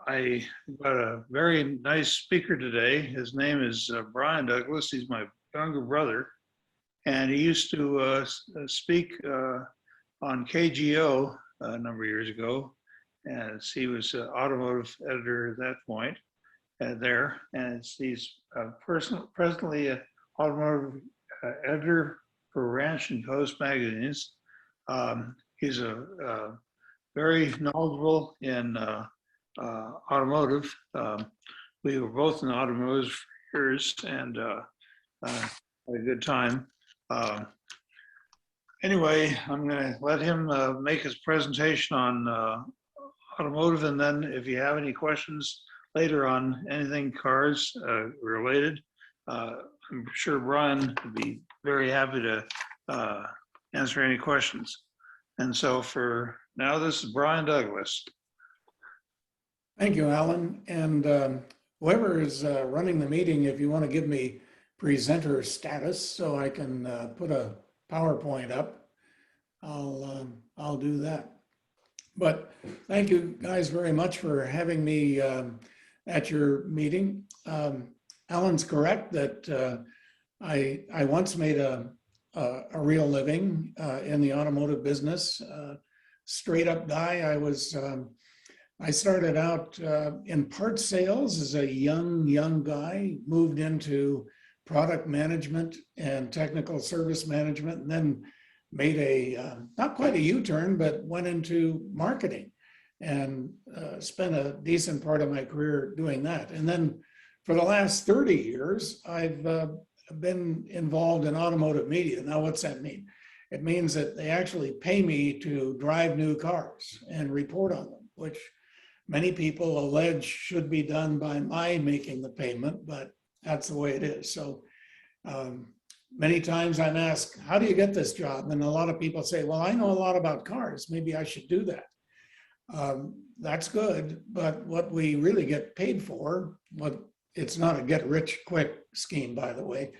I got a very nice speaker today. His name is Brian Douglas. He's my younger brother, and he used to speak on KGO a number of years ago. And he was an automotive editor at that point there, and he's presently an automotive editor for Ranch and Coast magazines. He's a very knowledgeable in automotive. We were both in automotive for years and had a good time. Anyway, I'm going to let him make his presentation on automotive, and then if you have any questions later on anything cars related, I'm sure Brian would be very happy to answer any questions. And so for now, this is Brian Douglas. Thank you, Alan. And whoever is running the meeting, if you want to give me presenter status so I can put a PowerPoint up, I'll do that. But thank you guys very much for having me at your meeting. Alan's correct that I once made a real living in the automotive business. Straight up guy. I started out in parts sales as a young guy, moved into product management and technical service management, and then made a, not quite a U-turn, but went into marketing and spent a decent part of my career doing that. And then for the last 30 years, I've been involved in automotive media. Now, what's that mean? It means that they actually pay me to drive new cars and report on them, which many people allege should be done by my making the payment, but that's the way it is. So many times I'm asked, how do you get this job? And a lot of people say, well, I know a lot about cars. Maybe I should do that. That's good, but what we really get paid for, it's not a get rich quick scheme, by the way,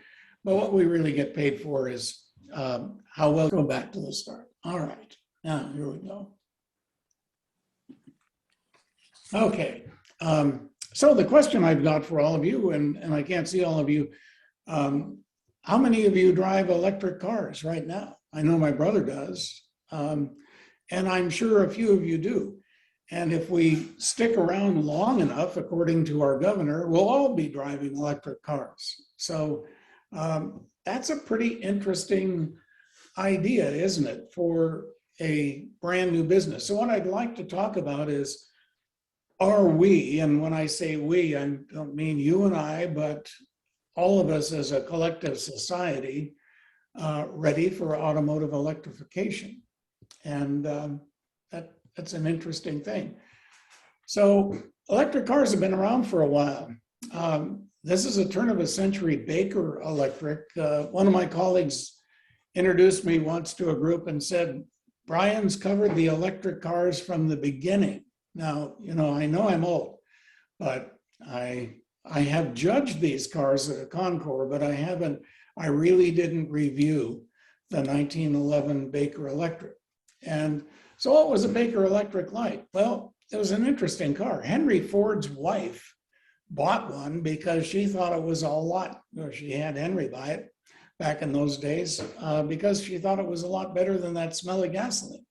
but what we really get paid for is how well. Go back to the start. All right, now here we go. Okay, so the question I've got for all of you, and I can't see all of you, how many of you drive electric cars right now? I know my brother does, and I'm sure a few of you do. And if we stick around long enough, according to our governor, we'll all be driving electric cars. So that's a pretty interesting idea, isn't it, for a brand new business? So what I'd like to talk about is, are we, and when I say we, I don't mean you and I, but all of us as a collective society, ready for automotive electrification? And that's an interesting thing. So electric cars have been around for a while. This is a turn of a century Baker electric. One of my colleagues introduced me once to a group and said, Brian's covered the electric cars from the beginning. Now, I know I'm old, but I have judged these cars at a Concours, but I really didn't review the 1911 Baker Electric. And so what was a Baker Electric like? Well, it was an interesting car. Henry Ford's wife bought one because she thought it was a lot, or she had Henry buy it back in those days, because she thought it was a lot better than that smelly gasoline.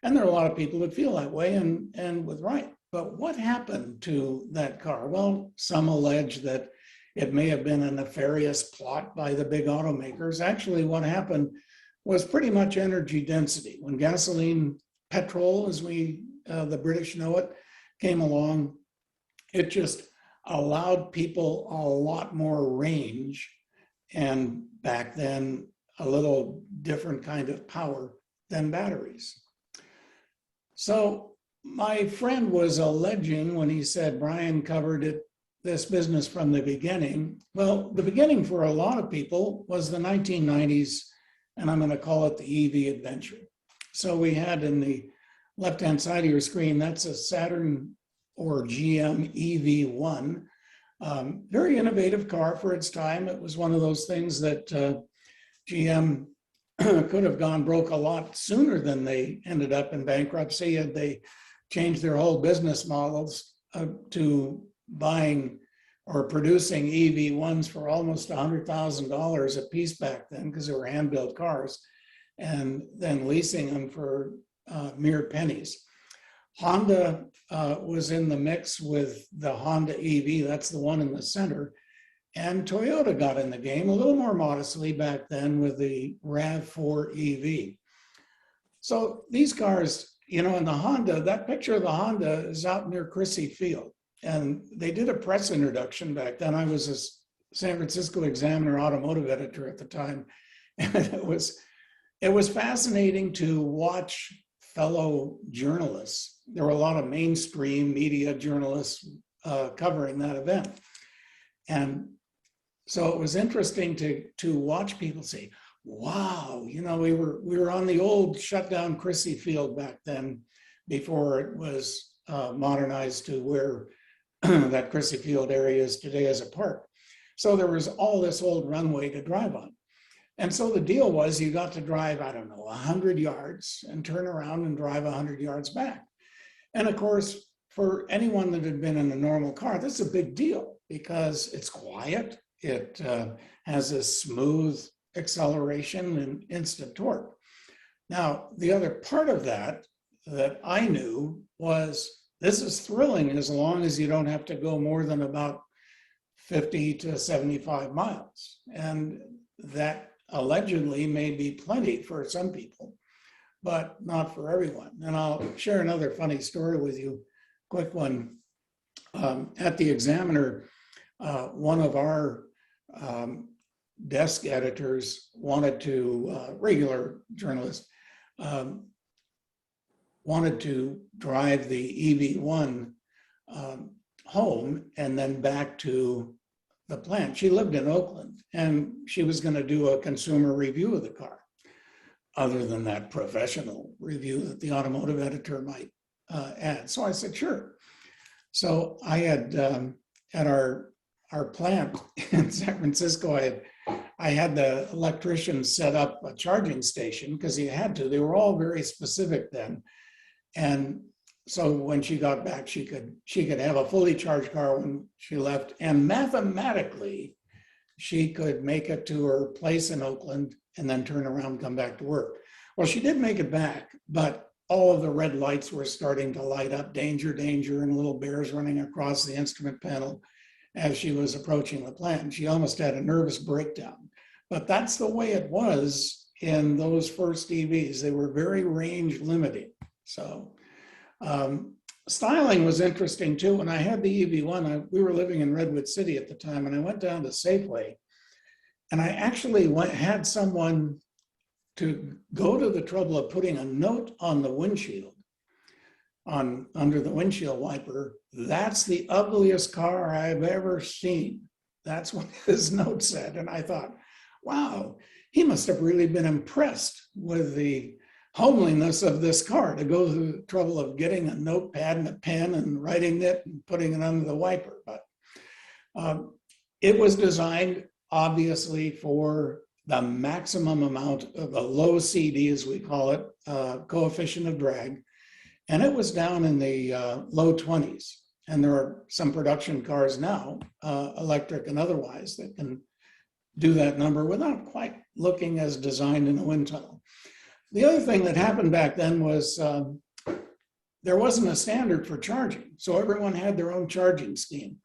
And there are a lot of people that feel that way, and with right. But what happened to that car? Well, some allege that it may have been a nefarious plot by the big automakers. Actually, what happened was pretty much energy density. When gasoline, petrol, as the British know it, came along, it just allowed people a lot more range, and back then, a little different kind of power than batteries. So my friend was alleging when he said Brian covered this business from the beginning. Well, the beginning for a lot of people was the 1990s, and I'm going to call it the EV adventure. So we had in the left-hand side of your screen, that's a Saturn or GM EV1. Very innovative car for its time. It was one of those things that GM could have gone broke a lot sooner than they ended up in bankruptcy had they changed their whole business models to buying or producing EV1s for almost $100,000 a piece back then, because they were hand-built cars, and then leasing them for mere pennies. Honda was in the mix with the Honda EV, that's the one in the center, and Toyota got in the game a little more modestly back then with the RAV4 EV. So these cars, you know, in the Honda, that picture of the Honda is out near Crissy Field. And they did a press introduction back then. I was a San Francisco Examiner automotive editor at the time. And it was fascinating to watch fellow journalists. There were a lot of mainstream media journalists covering that event. And so it was interesting to watch people say, wow, you know, we were on the old shutdown Crissy Field back then, before it was modernized to where that Crissy Field area is today as a park. So there was all this old runway to drive on. And so the deal was you got to drive, I don't know, 100 yards and turn around and drive 100 yards back. And of course, for anyone that had been in a normal car, that's a big deal because it's quiet. It has a smooth acceleration and instant torque. Now, the other part of that I knew was this is thrilling as long as you don't have to go more than about 50 to 75 miles. And that allegedly may be plenty for some people, but not for everyone. And I'll share another funny story with you, quick one. At the Examiner, one of our desk editors wanted to, regular journalist, wanted to drive the EV1 home and then back to the plant. She lived in Oakland and she was going to do a consumer review of the car, other than that professional review that the automotive editor might add. So I said, sure. So I had, at our plant in San Francisco, I had the electrician set up a charging station because he had to. They were all very specific then. And so when she got back, she could have a fully charged car when she left. And mathematically, she could make it to her place in Oakland and then turn around and come back to work. Well, she did make it back, but all of the red lights were starting to light up, danger, danger, and little bears running across the instrument panel as she was approaching the plant. She almost had a nervous breakdown. But that's the way it was in those first EVs. They were very range limiting. So styling was interesting too. When I had the EV1, we were living in Redwood City at the time, and I went down to Safeway, and I actually had someone to go to the trouble of putting a note on the windshield, under the windshield wiper. That's the ugliest car I've ever seen. That's what his note said. And I thought, wow, he must have really been impressed with the homeliness of this car to go through the trouble of getting a notepad and a pen and writing it and putting it under the wiper. But it was designed obviously for the maximum amount of a low CD, as we call it, coefficient of drag. And it was down in the low 20s. And there are some production cars now, electric and otherwise, that can do that number without quite looking as designed in a wind tunnel. The other thing that happened back then was there wasn't a standard for charging. So everyone had their own charging scheme.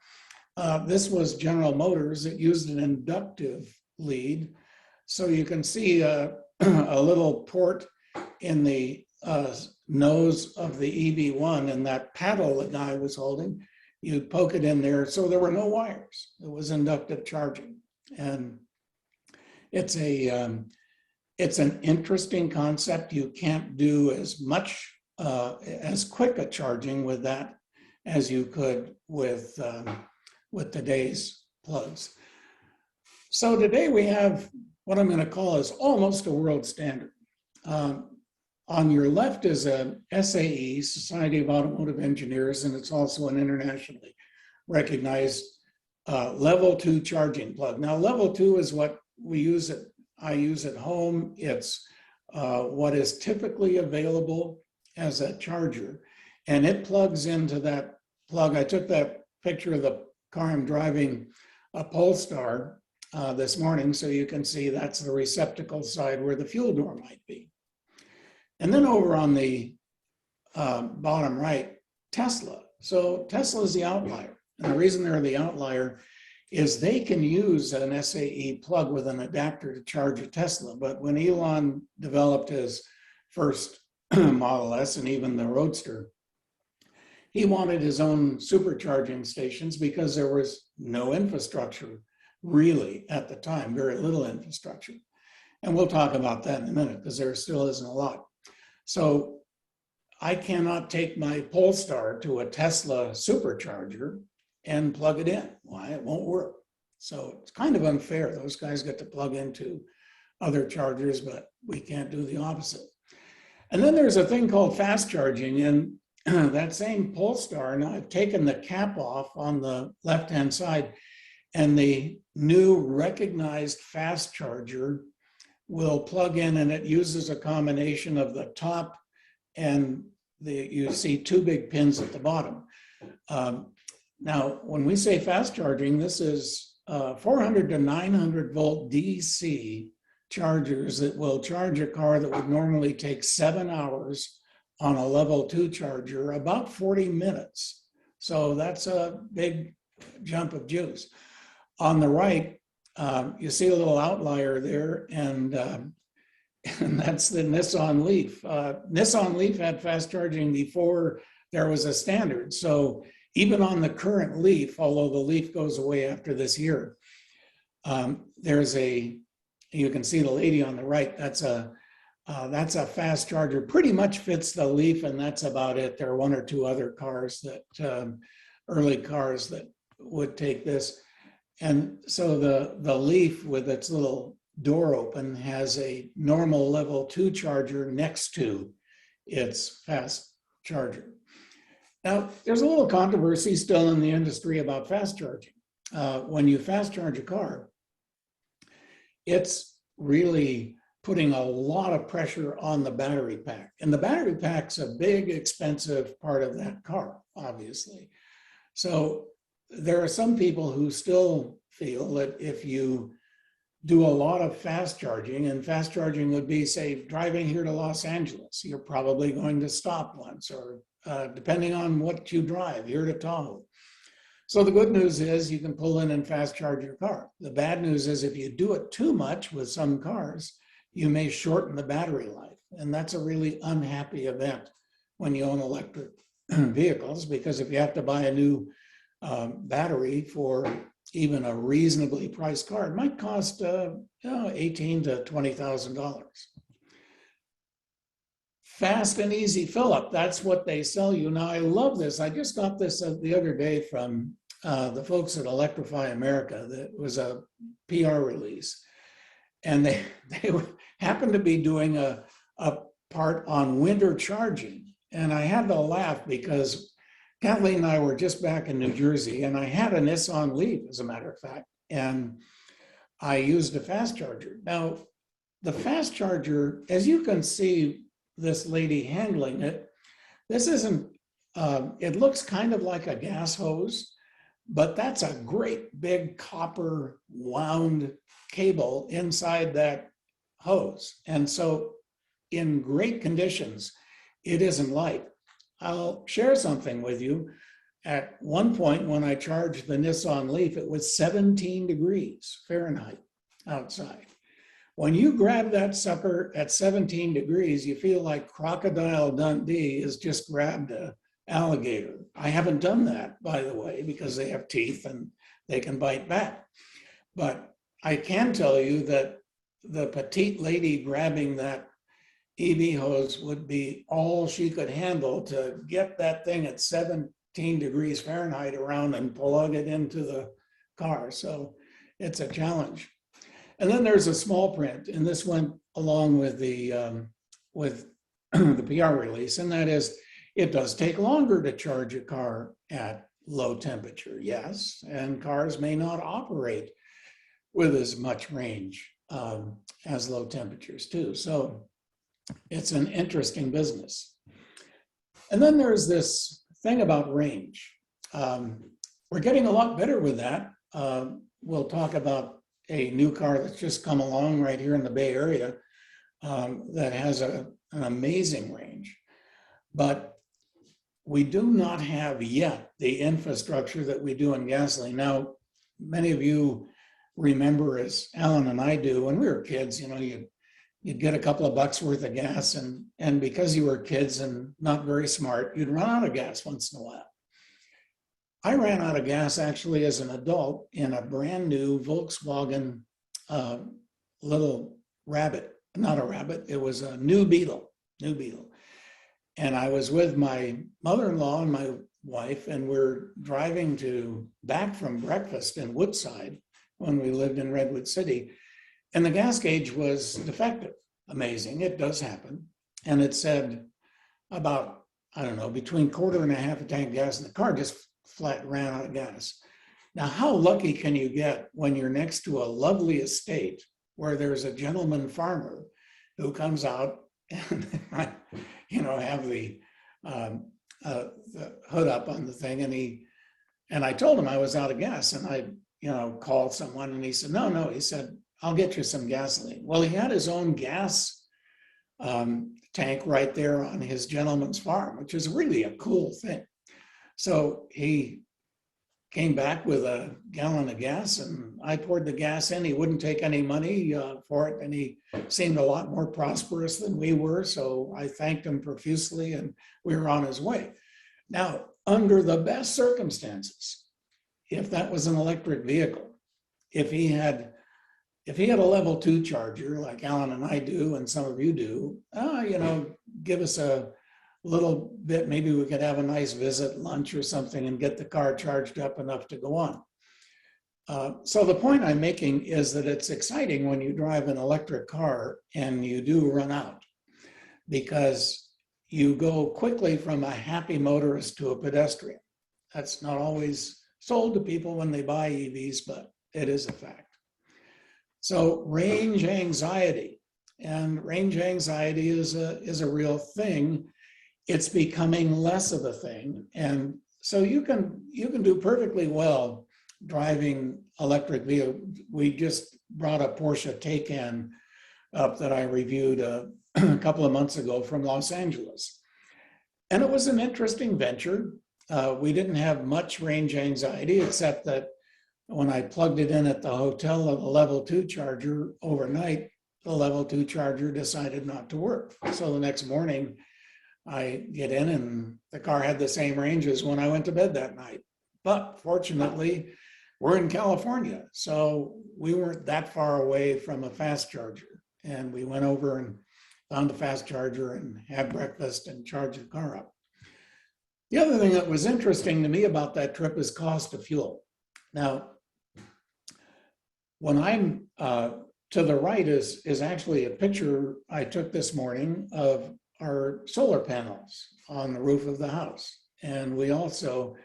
This was General Motors. It used an inductive lead. So you can see a little port in the nose of the EV1 and that paddle the guy was holding. You poke it in there. So there were no wires. It was inductive charging. And it's an interesting concept. You can't do as much, as quick a charging with that as you could with today's plugs. So today we have what I'm going to call is almost a world standard. On your left is a SAE, Society of Automotive Engineers, and it's also an internationally recognized level 2 charging plug. Now, level 2 is what I use at home. It's what is typically available as a charger. and it plugs into that plug. I took that picture of the car I'm driving, a Polestar, this morning, so you can see that's the receptacle side where the fuel door might be. And then over on the bottom right, Tesla. So Tesla is the outlier. And the reason they're the outlier is they can use an SAE plug with an adapter to charge a Tesla. But when Elon developed his first Model S and even the Roadster, he wanted his own supercharging stations because there was no infrastructure really at the time, very little infrastructure. And we'll talk about that in a minute because there still isn't a lot. So I cannot take my Polestar to a Tesla supercharger and plug it in. Why? It won't work. So it's kind of unfair. Those guys get to plug into other chargers, but we can't do the opposite. And then there's a thing called fast charging. And that same Polestar, now I've taken the cap off on the left-hand side, and the new recognized fast charger will plug in, and it uses a combination of the top and you see two big pins at the bottom. Now, when we say fast charging, this is 400 to 900 volt DC chargers that will charge a car that would normally take 7 hours on a level 2 charger, about 40 minutes. So that's a big jump of juice. On the right, you see a little outlier there, and that's the Nissan Leaf. Nissan Leaf had fast charging before there was a standard. So even on the current Leaf, although the Leaf goes away after this year, you can see the lady on the right, that's a fast charger, pretty much fits the Leaf, and that's about it. There are one or two other cars that, early cars that would take this. And so the Leaf with its little door open has a normal level 2 charger next to its fast charger. Now, there's a little controversy still in the industry about fast charging. When you fast charge a car, it's really putting a lot of pressure on the battery pack. And the battery pack's a big, expensive part of that car, obviously. So there are some people who still feel that if you do a lot of fast charging, and fast charging would be, say, driving here to Los Angeles, you're probably going to stop once, or depending on what you drive, here to Tahoe. So the good news is you can pull in and fast charge your car. The bad news is if you do it too much with some cars, you may shorten the battery life. And that's a really unhappy event when you own electric vehicles, because if you have to buy a new battery for even a reasonably priced car, it might cost $18,000 to $20,000. Fast and easy fill up, that's what they sell you. Now, I love this. I just got this the other day from the folks at Electrify America. That was a PR release. And they happened to be doing a part on winter charging. And I had to laugh because Kathleen and I were just back in New Jersey, and I had a Nissan Leaf, as a matter of fact, and I used a fast charger. Now, the fast charger, as you can see, this lady handling it, this isn't, it looks kind of like a gas hose, but that's a great big copper wound cable inside that hose. And so in great conditions, it isn't light. I'll share something with you. At one point when I charged the Nissan Leaf, it was 17 degrees Fahrenheit outside. When you grab that sucker at 17 degrees, you feel like Crocodile Dundee has just grabbed an alligator. I haven't done that, by the way, because they have teeth and they can bite back. But I can tell you that the petite lady grabbing that EV hose would be all she could handle to get that thing at 17 degrees Fahrenheit around and plug it into the car. So it's a challenge. And then there's a small print, and this went along with the the PR release, and that is it does take longer to charge a car at low temperature, yes, and cars may not operate with as much range as low temperatures too. So it's an interesting business. And then there's this thing about range. We're getting a lot better with that. We'll talk about a new car that's just come along right here in the Bay Area that has an amazing range. But we do not have yet the infrastructure that we do in gasoline. Now, many of you remember, as Alan and I do, when we were kids, you know, you'd get a couple of bucks worth of gas, and because you were kids and not very smart, you'd run out of gas once in a while. I ran out of gas actually as an adult in a brand new Volkswagen little Rabbit, not a Rabbit, it was a new Beetle. And I was with my mother-in-law and my wife, and we're driving back from breakfast in Woodside when we lived in Redwood City. And the gas gauge was defective. Amazing, it does happen. And it said about, I don't know, between quarter and a half a tank of gas, and the car just flat ran out of gas. Now, how lucky can you get when you're next to a lovely estate where there's a gentleman farmer who comes out and, you know, have the hood up on the thing, and I told him I was out of gas, and I, you know, called someone, and he said, no, he said, I'll get you some gasoline. Well, he had his own gas tank right there on his gentleman's farm, which is really a cool thing. So he came back with a gallon of gas, and I poured the gas in. He wouldn't take any money for it, and he seemed a lot more prosperous than we were. So I thanked him profusely, and we were on his way. Now, under the best circumstances, if that was an electric vehicle, if he had a level 2 charger like Alan and I do, and some of you do, you know, give us a little bit, maybe we could have a nice visit, lunch or something, and get the car charged up enough to go on. So the point I'm making is that it's exciting when you drive an electric car and you do run out, because you go quickly from a happy motorist to a pedestrian. That's not always sold to people when they buy EVs, but it is a fact. So range anxiety, and range anxiety is a real thing. It's becoming less of a thing. And so you can do perfectly well driving electric vehicles. We just brought a Porsche Taycan up that I reviewed a couple of months ago from Los Angeles. And it was an interesting venture. We didn't have much range anxiety, except that when I plugged it in at the hotel of a level 2 charger overnight, the level 2 charger decided not to work. So the next morning, I get in and the car had the same range as when I went to bed that night. But fortunately, we're in California, so we weren't that far away from a fast charger. And we went over and found a fast charger and had breakfast and charged the car up. The other thing that was interesting to me about that trip is cost of fuel. Now, when I'm to the right is actually a picture I took this morning of our solar panels on the roof of the house. And we also,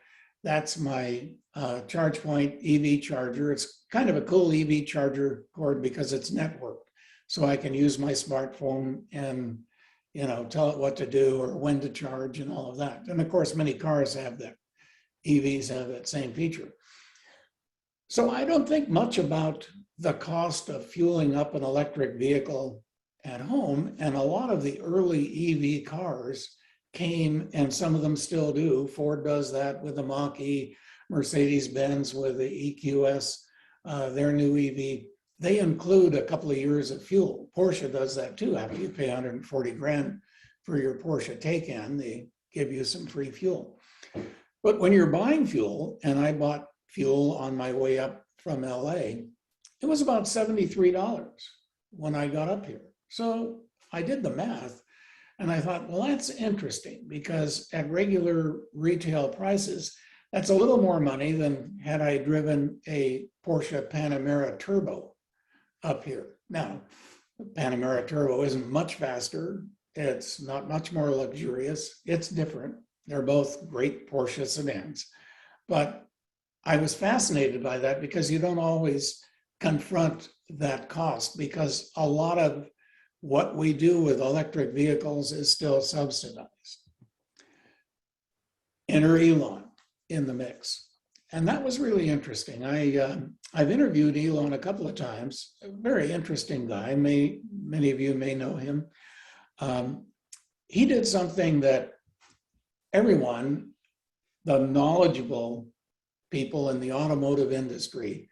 that's my ChargePoint EV charger. It's kind of a cool EV charger cord because it's networked. So I can use my smartphone and, you know, tell it what to do or when to charge and all of that. And of course, many cars have that. EVs have that same feature. So I don't think much about the cost of fueling up an electric vehicle at home. And a lot of the early EV cars came, and some of them still do. Ford does that with the Mach-E, Mercedes-Benz with the EQS, their new EV. They include a couple of years of fuel. Porsche does that too. After you pay 140 grand for your Porsche Taycan, they give you some free fuel. But when you're buying fuel, and I bought fuel on my way up from LA, it was about $73 when I got up here. So I did the math and I thought, well, that's interesting, because at regular retail prices, that's a little more money than had I driven a Porsche Panamera Turbo up here. Now, the Panamera Turbo isn't much faster. It's not much more luxurious. It's different. They're both great Porsche sedans. But I was fascinated by that because you don't always confront that cost, because a lot of what we do with electric vehicles is still subsidized. enter Elon in the mix. And that was really interesting. I've interviewed Elon a couple of times. A very interesting guy. Many of you may know him. He did something that everyone, the knowledgeable people in the automotive industry,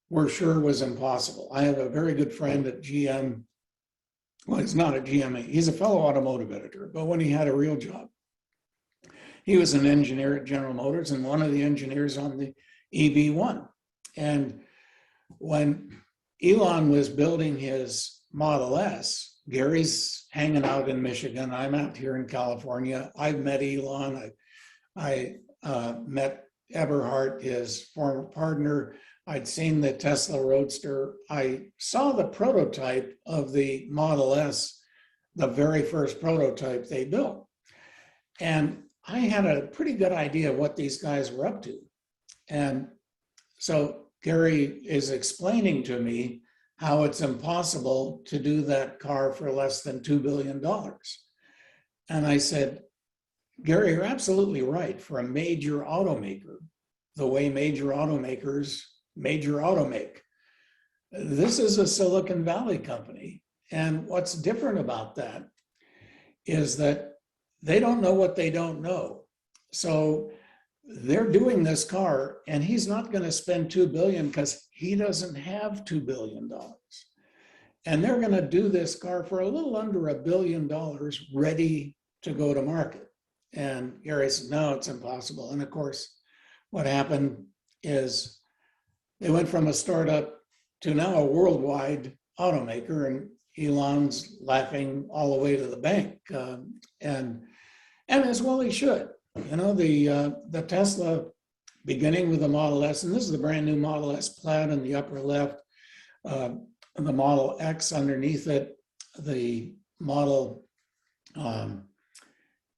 were sure was impossible. I have a very good friend at GM. Well, he's not at GM. He's a fellow automotive editor, but when he had a real job, he was an engineer at General Motors and one of the engineers on the EV1. And when Elon was building his Model S, Gary's hanging out in Michigan. I'm out here in California. I've met Elon. I met Eberhard, his former partner. I'd seen the Tesla Roadster. I saw the prototype of the Model S, the very first prototype they built. And I had a pretty good idea of what these guys were up to. And so Gary is explaining to me how it's impossible to do that car for less than $2 billion. And I said, Gary, you're absolutely right. For a major automaker, the way major automakers major automake, this is a Silicon Valley company. And what's different about that is that they don't know what they don't know. So they're doing this car and he's not going to spend $2 billion because he doesn't have $2 billion. And they're going to do this car for a little under $1 billion ready to go to market. And Gary said, no, it's impossible. And of course, what happened is they went from a startup to now a worldwide automaker, and Elon's laughing all the way to the bank. And as well he should. You know, the Tesla, beginning with the Model S, and this is the brand new Model S Plaid in the upper left, the Model X underneath it, the Model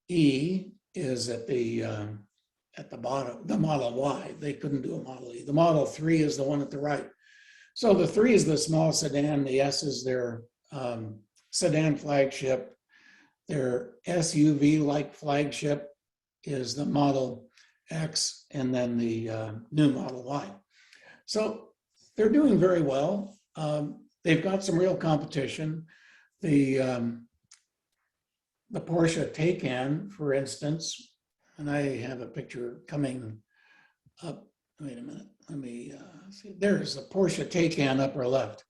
E is at the bottom, the Model Y. They couldn't do a Model E. The Model 3 is the one at the right. So the 3 is the small sedan, the S is their sedan flagship. Their SUV-like flagship is the Model X, and then the new Model Y. So they're doing very well. They've got some real competition. The Porsche Taycan, for instance, and I have a picture coming up. Wait a minute. Let me see. There's the Porsche Taycan upper left.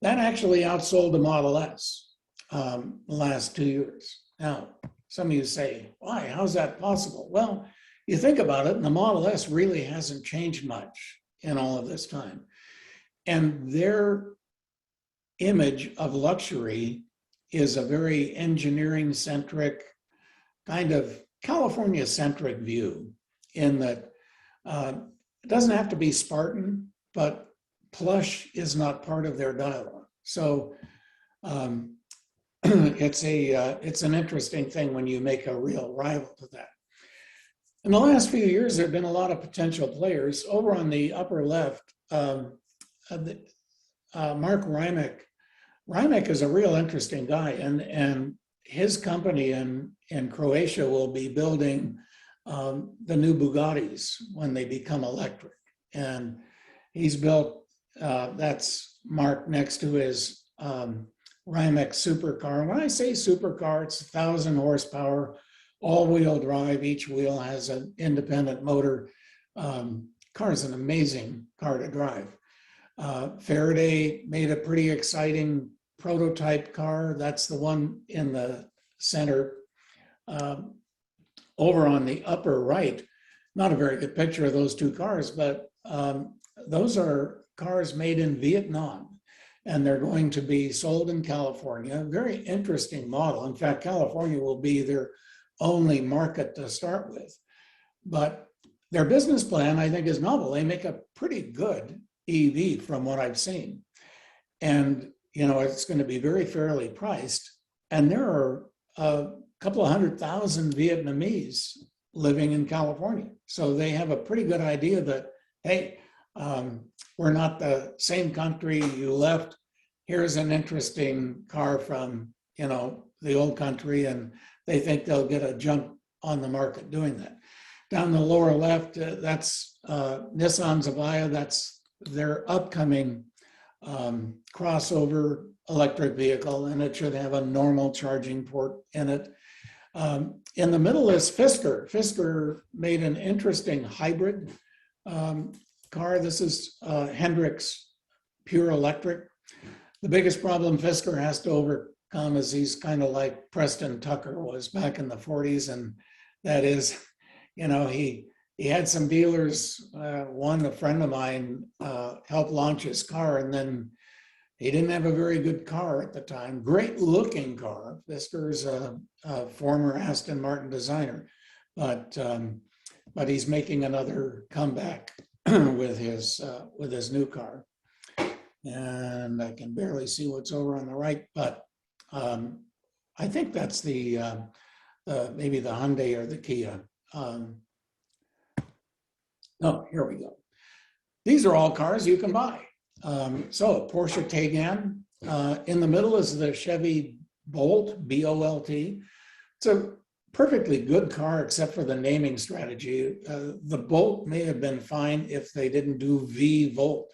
That actually outsold the Model S the last 2 years. Now, some of you say, why? How's that possible? Well, you think about it, and the Model S really hasn't changed much in all of this time. And their image of luxury is a very engineering-centric, kind of California-centric view, in that it doesn't have to be Spartan, but plush is not part of their dialogue. So it's an interesting thing when you make a real rival to that. In the last few years, there have been a lot of potential players. Over on the upper left, Mark Rimac. Rimac is a real interesting guy, and his company in Croatia will be building the new Bugattis when they become electric. And he's built, that's Mark next to his Rimac supercar. When I say supercar, it's 1,000 horsepower, all-wheel drive. Each wheel has an independent motor. Car is an amazing car to drive. Faraday made a pretty exciting prototype car. That's the one in the center. Over on the upper right, not a very good picture of those two cars, but those are cars made in Vietnam, and they're going to be sold in California. A very interesting model. In fact, California will be their only market to start with. But their business plan, I think, is novel. They make a pretty good EV from what I've seen. And, you know, it's going to be very fairly priced. And there are a couple of 100,000 Vietnamese living in California. So they have a pretty good idea that, hey, we're not the same country you left. Here's an interesting car from, you know, the old country, and they think they'll get a jump on the market doing that. Down the lower left, that's Nissan Zavaya. That's their upcoming crossover electric vehicle, and it should have a normal charging port in it. In the middle is Fisker. Fisker made an interesting hybrid car. This is Hendrick's pure electric. The biggest problem Fisker has to overcome is he's kind of like Preston Tucker was back in the 40s, and that is, he had some dealers. One, a friend of mine, helped launch his car, and then he didn't have a very good car at the time. Great looking car. Fisker is a former Aston Martin designer, but he's making another comeback with his new car. And I can barely see what's over on the right, but I think that's the maybe the Hyundai or the Kia. No, here we go. These are all cars you can buy. So Porsche Taycan. In the middle is the Chevy Bolt, B-O-L-T. It's a perfectly good car except for the naming strategy. The Bolt may have been fine if they didn't do V-Volt.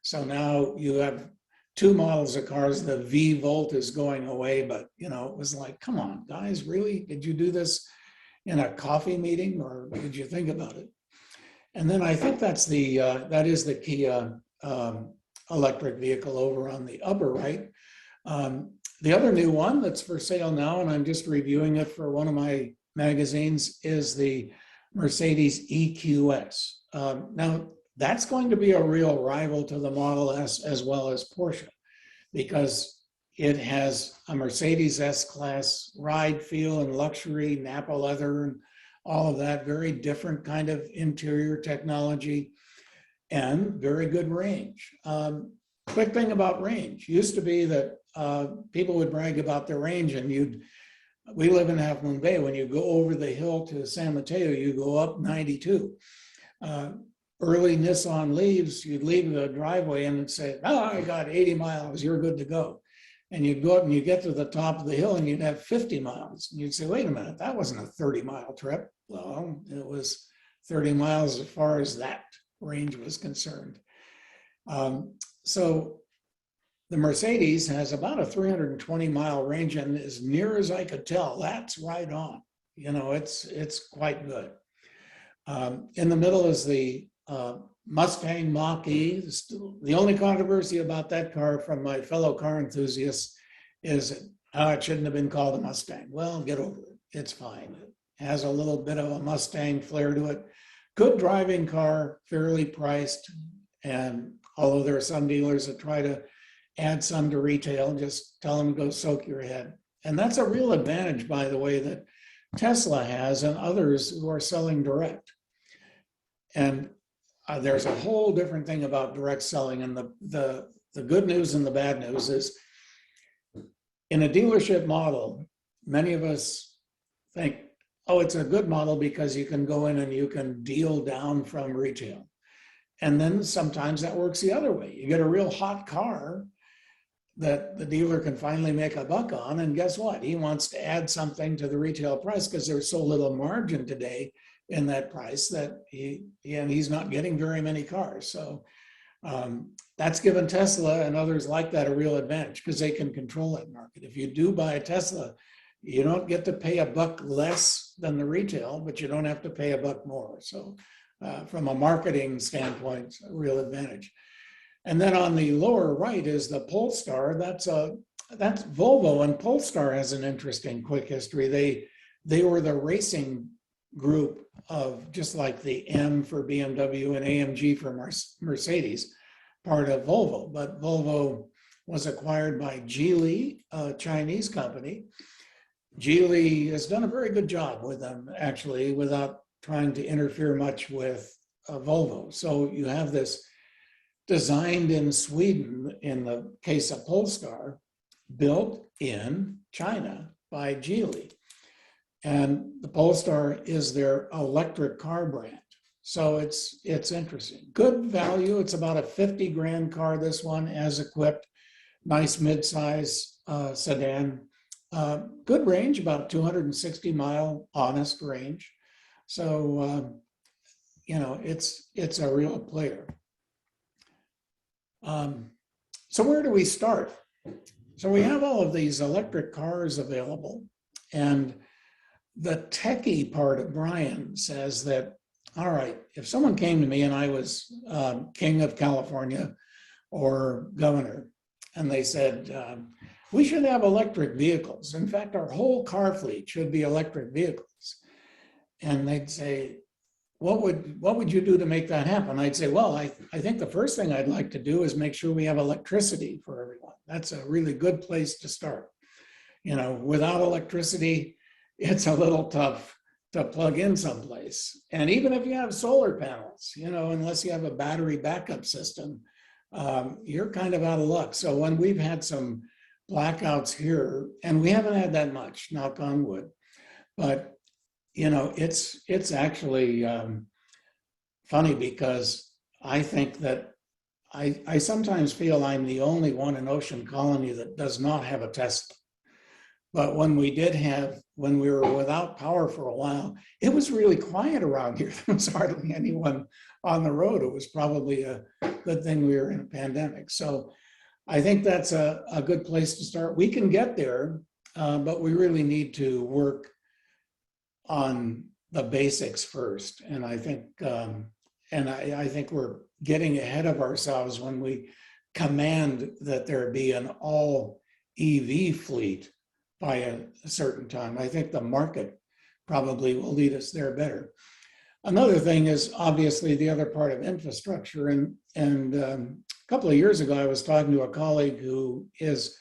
So now you have two models of cars. The V-Volt is going away, but it was like, come on, guys, really? Did you do this in a coffee meeting, or did you think about it? And then I think that is the Kia electric vehicle over on the upper right. The other new one that's for sale now, and I'm just reviewing it for one of my magazines, is the Mercedes EQS. Now, that's going to be a real rival to the Model S as well as Porsche, because it has a Mercedes S-Class ride, feel, and luxury, Nappa leather, and all of that, very different kind of interior technology, and very good range. Quick thing about range, used to be that people would brag about their range, and we live in Half Moon Bay. When you go over the hill to San Mateo, you go up 92. Early Nissan leaves, you'd leave the driveway and say, "Oh, I got 80 miles, you're good to go." And you'd go up and you get to the top of the hill and you'd have 50 miles. And you'd say, "Wait a minute, that wasn't a 30-mile trip." Well, it was 30 miles as far as that range was concerned. So the Mercedes has about a 320-mile range, and as near as I could tell, that's right on. It's quite good. In the middle is the Mustang Mach-E. The only controversy about that car from my fellow car enthusiasts is it shouldn't have been called a Mustang. Well, get over it. It's fine. It has a little bit of a Mustang flair to it. Good driving car, fairly priced. And although there are some dealers that try to add some to retail, just tell them to go soak your head. And that's a real advantage, by the way, that Tesla has and others who are selling direct. And there's a whole different thing about direct selling. And the good news and the bad news is, in a dealership model, many of us think, oh, it's a good model because you can go in and you can deal down from retail. And then sometimes that works the other way. You get a real hot car that the dealer can finally make a buck on. And guess what? He wants to add something to the retail price because there's so little margin today in that price that he's not getting very many cars. So that's given Tesla and others like that a real advantage because they can control that market. If you do buy a Tesla, you don't get to pay a buck less than the retail, but you don't have to pay a buck more. So from a marketing standpoint, it's a real advantage. And then on the lower right is the Polestar. That's Volvo, and Polestar has an interesting quick history. They were the racing group of, just like the M for BMW and AMG for Mercedes, part of Volvo. But Volvo was acquired by Geely, a Chinese company. Geely has done a very good job with them, actually, without trying to interfere much with Volvo. So you have this designed in Sweden, in the case of Polestar, built in China by Geely. And the Polestar is their electric car brand. So it's interesting. Good value. It's about a 50 grand car, this one, as equipped. Nice mid-size sedan. good range, about 260-mile honest range. So, it's a real player. So where do we start? So we have all of these electric cars available, and the techie part of Brian says that, all right, if someone came to me and I was king of California or governor, and they said, we should have electric vehicles. In fact, our whole car fleet should be electric vehicles. And they'd say, what would you do to make that happen? I'd say, well, I think the first thing I'd like to do is make sure we have electricity for everyone. That's a really good place to start. Without electricity, it's a little tough to plug in someplace. And even if you have solar panels, unless you have a battery backup system, you're kind of out of luck. So when we've had some blackouts here, and we haven't had that much, knock on wood, but it's actually funny, because I think that I sometimes feel I'm the only one in Ocean Colony that does not have a Tesla. But when we were without power for a while, it was really quiet around here. There was hardly anyone on the road. It was probably a good thing we were in a pandemic. So I think that's a good place to start. We can get there, but we really need to work on the basics first. And I think, I think we're getting ahead of ourselves when we command that there be an all EV fleet by a certain time. I think the market probably will lead us there better. Another thing is obviously the other part of infrastructure. And a couple of years ago, I was talking to a colleague who is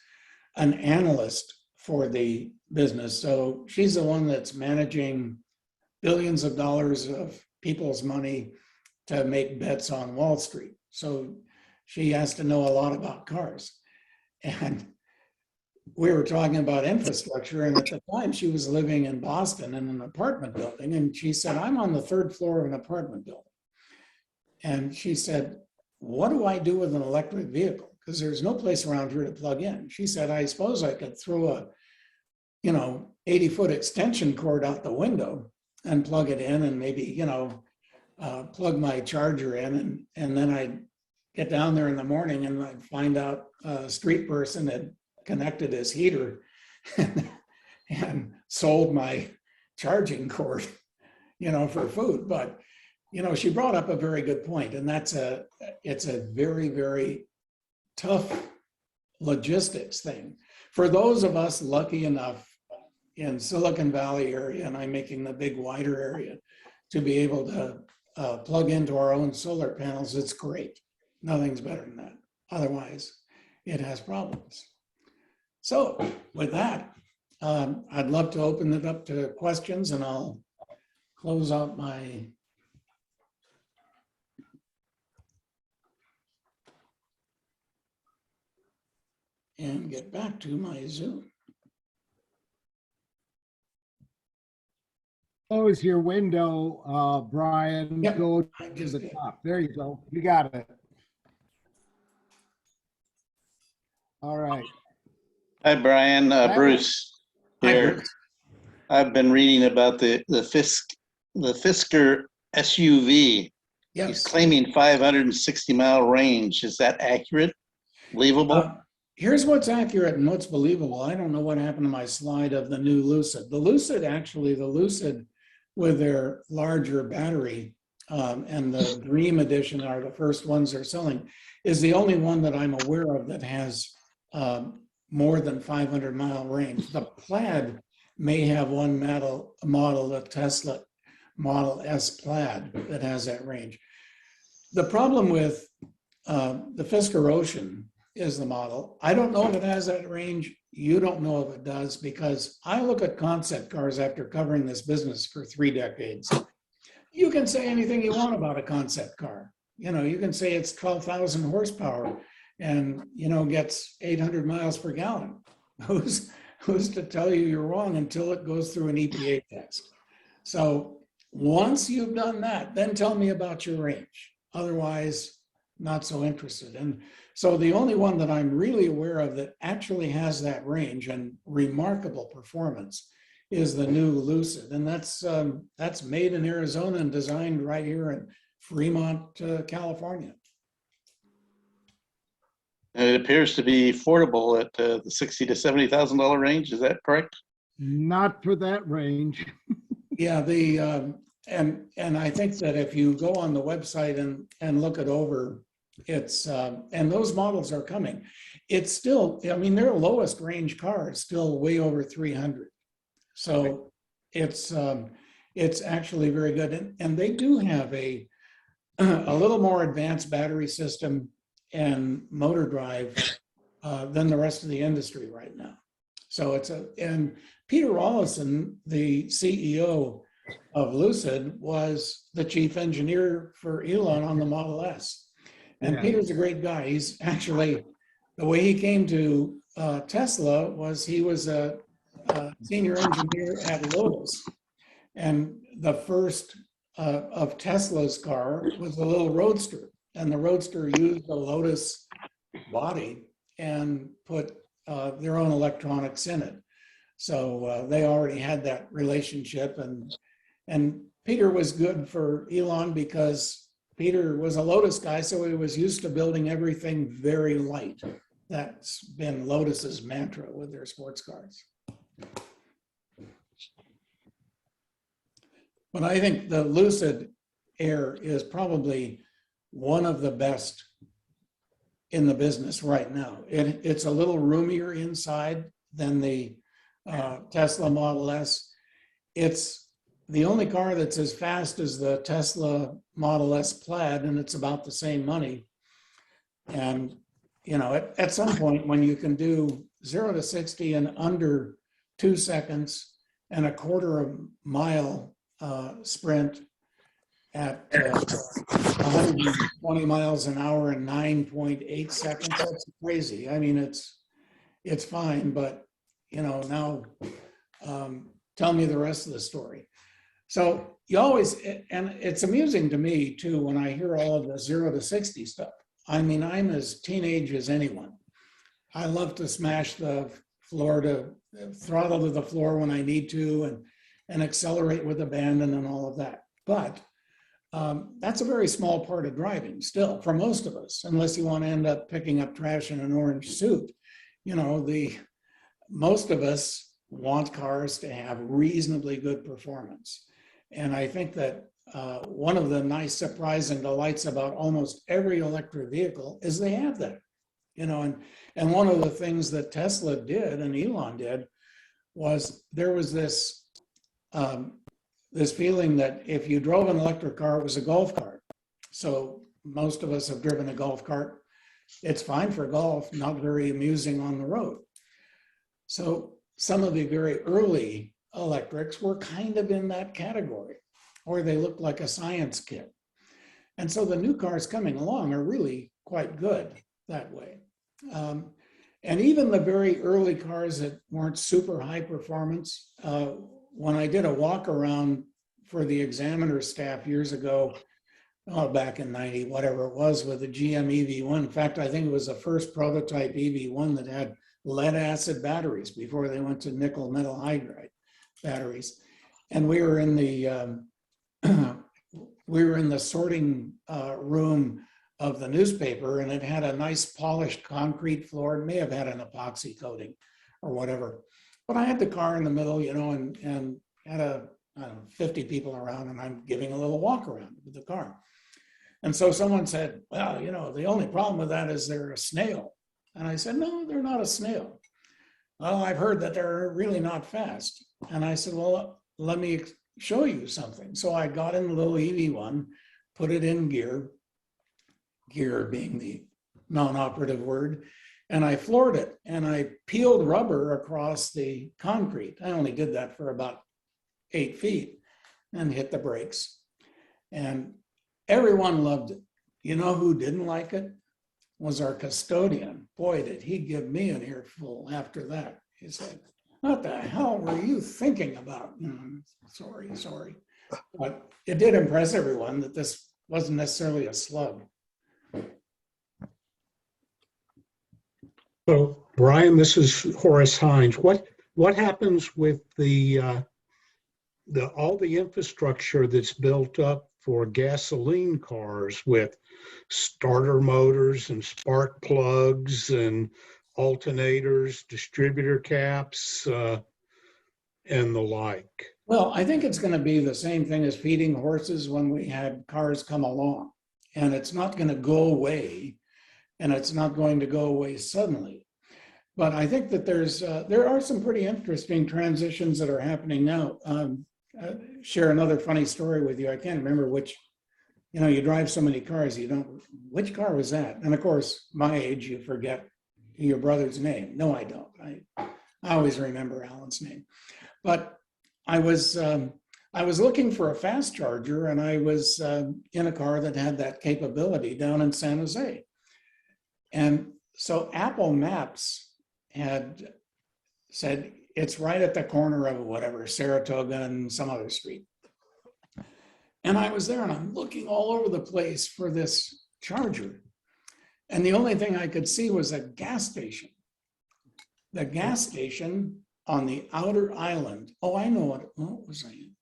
an analyst for the business. So she's the one that's managing billions of dollars of people's money to make bets on Wall Street. So she has to know a lot about cars. And we were talking about infrastructure, and at the time she was living in Boston in an apartment building, and she said, I'm on the third floor of an apartment building. And she said, what do I do with an electric vehicle? Because there's no place around here to plug in. She said, I suppose I could throw a 80-foot extension cord out the window and plug it in, and maybe plug my charger in, and then I'd get down there in the morning and I'd find out a street person had connected his heater and sold my charging cord, for food. But, she brought up a very good point, and it's a very, very tough logistics thing. For those of us lucky enough in Silicon Valley area, and I'm making the big wider area, to be able to plug into our own solar panels, it's great. Nothing's better than that. Otherwise, it has problems. So with that, I'd love to open it up to questions, and I'll close out my and get back to my Zoom. Close your window, Brian. Yep. Go to the top. There you go. You got it. All right. Hi, Brian. Bruce Hi, here. Bruce. I've been reading about the Fisker SUV. He's Yes. claiming 560-mile range. Is that accurate? Believable? Here's what's accurate and what's believable. I don't know what happened to my slide of the new Lucid. The Lucid with their larger battery and the Dream Edition are the first ones they're selling, is the only one that I'm aware of that has more than 500-mile range. The Plaid may have one model, the Tesla Model S Plaid, that has that range. The problem with the Fisker Ocean is the model. I don't know if it has that range. You don't know if it does, because I look at concept cars after covering this business for 3 decades. You can say anything you want about a concept car. You can say it's 12,000 horsepower and, gets 800 miles per gallon. Who's to tell you you're wrong until it goes through an EPA test? So once you've done that, then tell me about your range. Otherwise, not so interested. And so the only one that I'm really aware of that actually has that range and remarkable performance is the new Lucid. And that's made in Arizona and designed right here in Fremont, California. And it appears to be affordable at the $60,000 to $70,000 range. Is that correct? Not for that range. Yeah, and I think that if you go on the website and look it over, it's and those models are coming. It's still, I mean, their lowest range car is still way over 300. So it's actually very good, and they do have a little more advanced battery system and motor drive than the rest of the industry right now. So and Peter Rawlinson, the CEO of Lucid, was the chief engineer for Elon on the Model S. And Yeah. Peter's a great guy. He's actually, the way he came to Tesla was he was a senior engineer at Lotus. And the first of Tesla's car was a little Roadster. And the Roadster used a Lotus body and put their own electronics in it. So they already had that relationship. And Peter was good for Elon because Peter was a Lotus guy, so he was used to building everything very light. That's been Lotus's mantra with their sports cars. But I think the Lucid Air is probably one of the best in the business right now. It's a little roomier inside than the Tesla Model S. It's the only car that's as fast as the Tesla Model S Plaid, and it's about the same money. And, you know, at some point when you can do 0 to 60 in under 2 seconds and a quarter mile sprint at 120 miles an hour in 9.8 seconds, that's crazy. I mean, it's fine, but, you know, now tell me the rest of the story. So you always, and it's amusing to me too, when I hear all of the 0 to 60 stuff. I mean, I'm as teenage as anyone. I love to smash the floor throttle to the floor when I need to and accelerate with abandon and all of that. But that's a very small part of driving still for most of us, unless you want to end up picking up trash in an orange suit. You know, most of us want cars to have reasonably good performance. And I think that one of the nice surprise and delights about almost every electric vehicle is they have that, you know, and one of the things that Tesla did and Elon did was there was this feeling that if you drove an electric car, it was a golf cart. So most of us have driven a golf cart. It's fine for golf, not very amusing on the road. So some of the very early electrics were kind of in that category, or they looked like a science kit. And so the new cars coming along are really quite good that way. And even the very early cars that weren't super high performance, when I did a walk around for the Examiner staff years ago, back in 90, whatever it was, with the GM EV1. In fact, I think it was the first prototype EV1 that had lead acid batteries before they went to nickel metal hydride batteries. And we were in the sorting room of the newspaper, and it had a nice polished concrete floor. It may have had an epoxy coating or whatever. But I had the car in the middle, you know, and had I don't know, 50 people around, and I'm giving a little walk around with the car. And so someone said, well, you know, the only problem with that is they're a snail. And I said, no, they're not a snail. Well, I've heard that they're really not fast. And I said, well, let me show you something. So I got in the little EV1, put it in gear being the non-operative word, and I floored it, and I peeled rubber across the concrete. I only did that for about 8 feet and hit the brakes. And everyone loved it. You know who didn't like it? Was our custodian. Boy, did he give me an earful after that. He said, what the hell were you thinking about? Sorry. But it did impress everyone that this wasn't necessarily a slug. So, Brian, this is Horace Hines. What happens with all the infrastructure that's built up for gasoline cars with starter motors and spark plugs and alternators, distributor caps, and the like? Well, I think it's going to be the same thing as feeding horses when we had cars come along. And it's not going to go away, and it's not going to go away suddenly. But I think that there are some pretty interesting transitions that are happening now. Share another funny story with you. I can't remember which, you drive so many cars, you don't, which car was that? And of course, my age, you forget your brother's name. No, I don't. I always remember Alan's name. But I was looking for a fast charger, and I was in a car that had that capability down in San Jose. And so Apple Maps had said it's right at the corner of whatever, Saratoga and some other street. And I was there, and I'm looking all over the place for this charger. And the only thing I could see was a gas station. The gas station on the outer island. Oh, I know what was I in?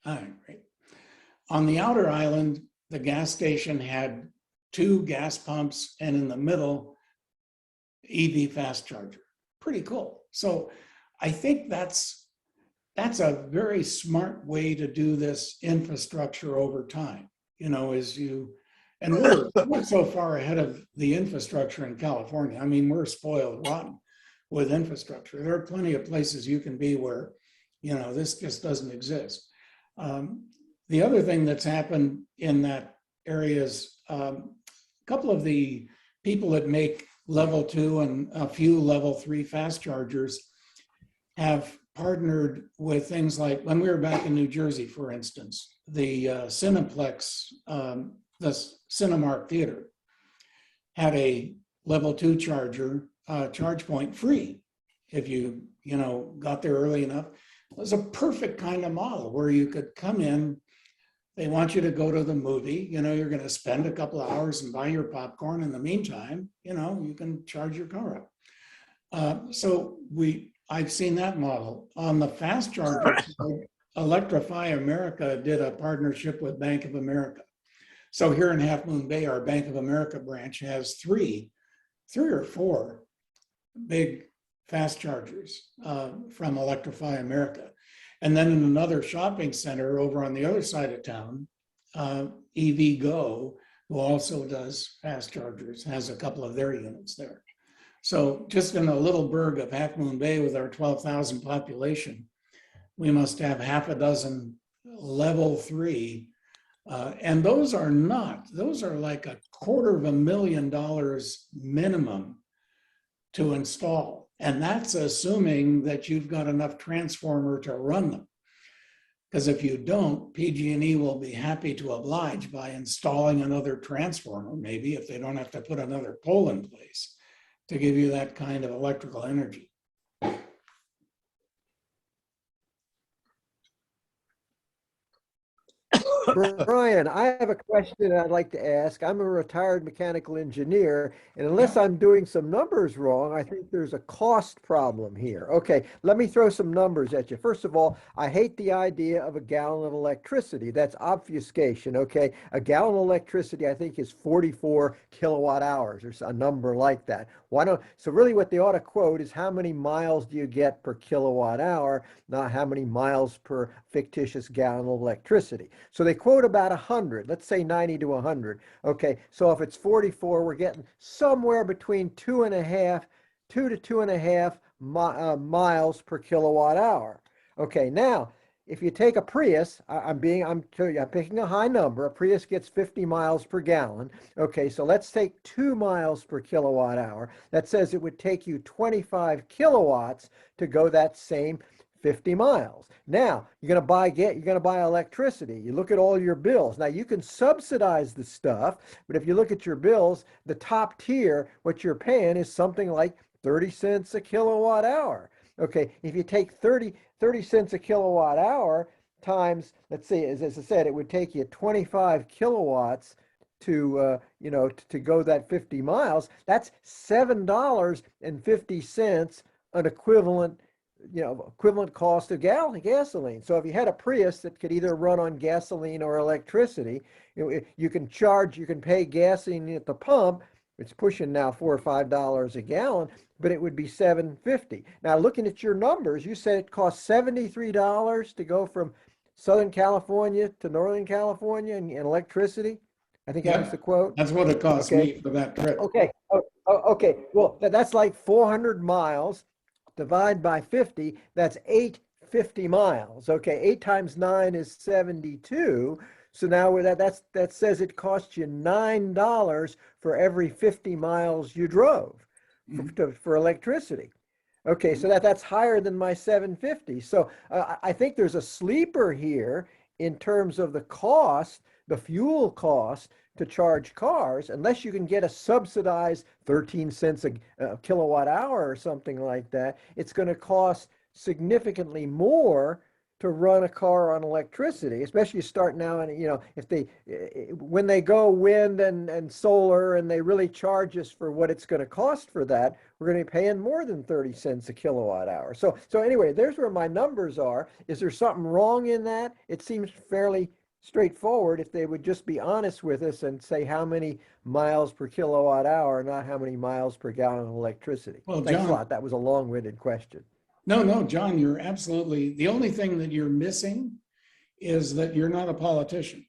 All right, great. On the outer island, the gas station had 2 gas pumps, and in the middle, EV fast charger. Pretty cool. So I think that's a very smart way to do this infrastructure over time. And we're so far ahead of the infrastructure in California. I mean, we're spoiled rotten with infrastructure. There are plenty of places you can be where, this just doesn't exist. The other thing that's happened in that area is a couple of the people that make level 2 and a few level 3 fast chargers have partnered with things like, when we were back in New Jersey, for instance, the Cineplex, the Cinemark Theater had a level 2 charger, charge point free if you got there early enough. It was a perfect kind of model where you could come in. They want you to go to the movie. You're going to spend a couple of hours and buy your popcorn. In the meantime, you can charge your car up. So I've seen that model. On the fast charger, Electrify America did a partnership with Bank of America. So here in Half Moon Bay, our Bank of America branch has three or four big fast chargers from Electrify America. And then in another shopping center over on the other side of town, EVgo, who also does fast chargers, has a couple of their units there. So just in a little burg of Half Moon Bay with our 12,000 population, we must have half a dozen level 3. And those are like $250,000 minimum to install. And that's assuming that you've got enough transformer to run them. Because if you don't, PG&E will be happy to oblige by installing another transformer, maybe if they don't have to put another pole in place to give you that kind of electrical energy. Brian, I have a question I'd like to ask. I'm a retired mechanical engineer, and unless I'm doing some numbers wrong, I think there's a cost problem here. Okay, let me throw some numbers at you. First of all, I hate the idea of a gallon of electricity. That's obfuscation, okay? A gallon of electricity, I think, is 44 kilowatt hours or a number like that. So really what they ought to quote is how many miles do you get per kilowatt hour, not how many miles per fictitious gallon of electricity. So they quote about 100, let's say 90 to 100. Okay, so if it's 44, we're getting somewhere between 2 to 2.5 miles per kilowatt hour. Okay, now, if you take a Prius, I'm picking a high number. A Prius gets 50 miles per gallon. Okay, so let's take 2 miles per kilowatt hour. That says it would take you 25 kilowatts to go that same 50 miles. Now, you're going to buy electricity. You look at all your bills. Now, you can subsidize the stuff, but if you look at your bills, the top tier, what you're paying is something like 30 cents a kilowatt hour. Okay, if you take 30 cents a kilowatt hour times, let's see, as I said, it would take you 25 kilowatts to to go that 50 miles. That's $7.50 an equivalent equivalent cost of gasoline. So if you had a Prius that could either run on gasoline or electricity, you can pay gasoline at the pump. It's pushing now $4 or $5 a gallon, but it would be $7.50. Now, looking at your numbers, you said it costs $73 to go from Southern California to Northern California in electricity. I think that Yeah. was the quote. That's what it cost Okay. me for that trip. Okay. Okay. Well, that's like 400 miles. Divide by 50. That's 850 miles. Okay. 8 times 9 is 72. So now that says it costs you $9 for every 50 miles you drove for electricity. Okay, so that's higher than my 750. So I think there's a sleeper here in terms of the cost, the fuel cost to charge cars, unless you can get a subsidized 13 cents a kilowatt hour or something like that. It's going to cost significantly more to run a car on electricity, especially starting now. And when they go wind and solar and they really charge us for what it's going to cost for that, we're going to be paying more than 30 cents a kilowatt hour. So anyway, there's where my numbers are. Is there something wrong in that? It seems fairly straightforward if they would just be honest with us and say how many miles per kilowatt hour, not how many miles per gallon of electricity. Well, Thanks John, a lot. That was a long-winded question. No, John, you're absolutely, the only thing that you're missing is that you're not a politician,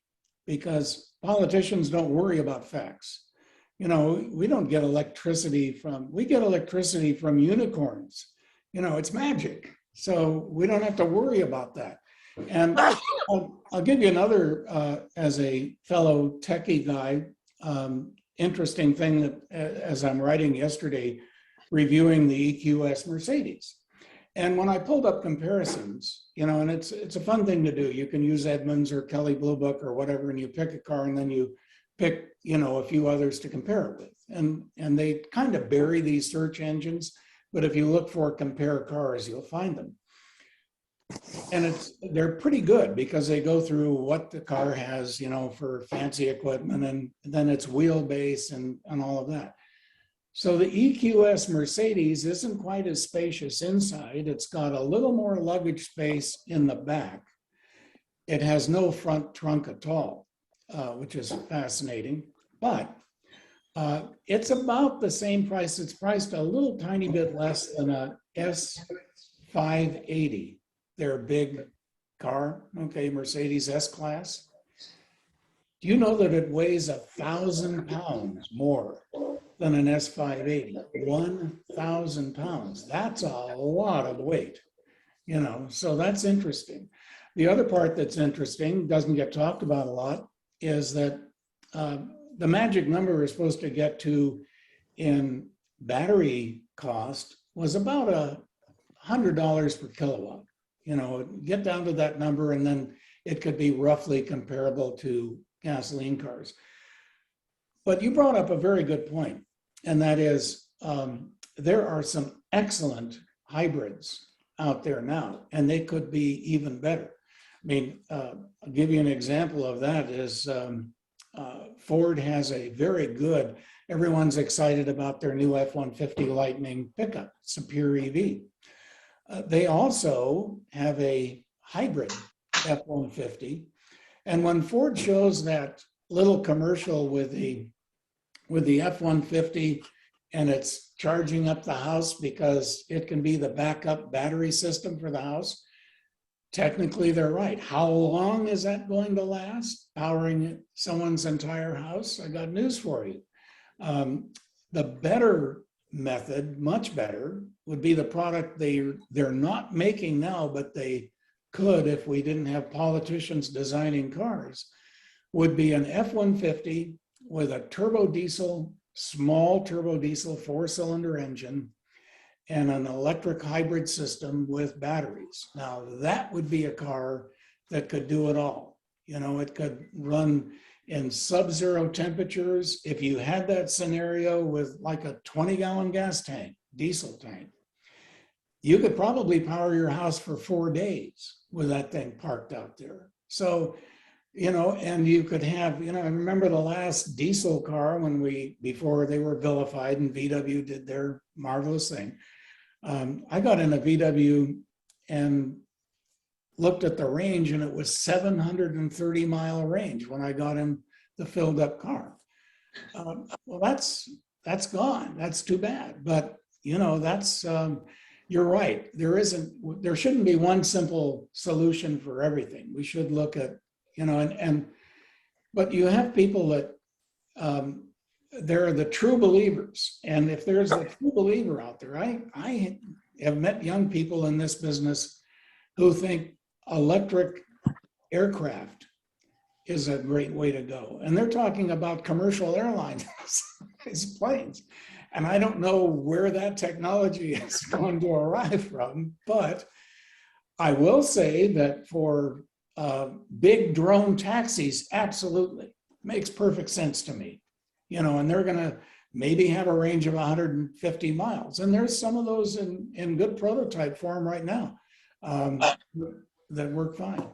because politicians don't worry about facts. We don't get electricity we get electricity from unicorns. It's magic. So we don't have to worry about that. And I'll give you another, as a fellow techie guy, interesting thing that as I'm writing yesterday, reviewing the EQS Mercedes. And when I pulled up comparisons, and it's a fun thing to do. You can use Edmunds or Kelley Blue Book or whatever, and you pick a car and then you pick, a few others to compare it with. And they kind of bury these search engines, but if you look for compare cars, you'll find them. And they're pretty good because they go through what the car has, for fancy equipment, and then its wheelbase and all of that. So the EQS Mercedes isn't quite as spacious inside. It's got a little more luggage space in the back. It has no front trunk at all, which is fascinating. But it's about the same price. It's priced a little tiny bit less than a S580. Their big car, okay, Mercedes S-Class. Do you know that it weighs 1,000 pounds more than an S580? 1,000 pounds. That's a lot of weight, so that's interesting. The other part that's interesting, doesn't get talked about a lot, is that the magic number we're supposed to get to in battery cost was about $100 per kilowatt. Get down to that number, and then it could be roughly comparable to gasoline cars. But you brought up a very good point, and that is there are some excellent hybrids out there now, and they could be even better. I mean, I'll give you an example of that is Ford has a very good, everyone's excited about their new F-150 Lightning pickup, Superior EV. They also have a hybrid F-150. And when Ford shows that little commercial with the F-150 and it's charging up the house because it can be the backup battery system for the house, technically they're right. How long is that going to last, powering someone's entire house? I got news for you. The better method, much better, would be the product they're not making now, but they could if we didn't have politicians designing cars, would be an F-150 with a small turbo diesel 4-cylinder engine and an electric hybrid system with batteries. Now that would be a car that could do it all. It could run in sub-zero temperatures. If you had that scenario with like a 20-gallon gas tank, diesel tank, you could probably power your house for 4 days with that thing parked out there. So, you know, and you could have, you know, I remember the last diesel car when before they were vilified and VW did their marvelous thing. I got in a VW and looked at the range, and it was 730-mile range when I got in the filled up car. Well, that's gone. That's too bad. But you know, you're right. There shouldn't be one simple solution for everything. We should look at, you know, but you have people that they're the true believers. And if there's a true believer out there, I have met young people in this business who think electric aircraft is a great way to go. And they're talking about commercial airlines, these planes. And I don't know where that technology is going to arrive from, but I will say that for big drone taxis, absolutely makes perfect sense to me. You know, and they're going to maybe have a range of 150 miles. And there's some of those in good prototype form right now that work fine.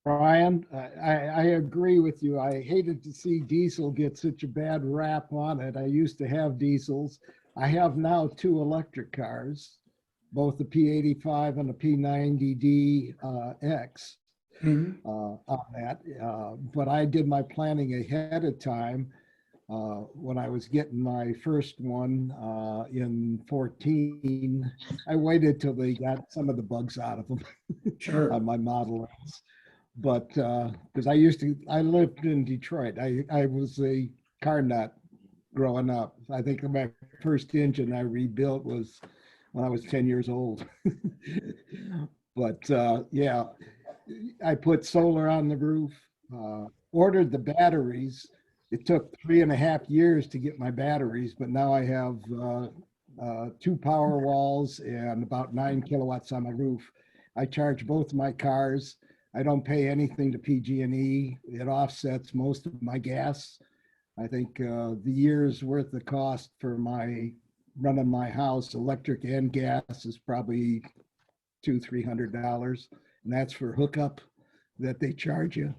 Brian, I agree with you. I hated to see diesel get such a bad rap on it. I used to have diesels. I have now 2 electric cars, both the P85 and the P90D X on that. But I did my planning ahead of time. When I was getting my first one in 14, I waited till they got some of the bugs out of them Sure. on my Model S. But because I lived in Detroit. I was a car nut growing up. I think my first engine I rebuilt was when I was 10 years old. But yeah, I put solar on the roof, ordered the batteries. It took 3.5 years to get my batteries, but now I have 2 power walls and about 9 kilowatts on my roof. I charge both my cars. I don't pay anything to PG&E. It offsets most of my gas. I think the year's worth of cost for running my house, electric and gas, is probably $200-300, and that's for hookup that they charge you.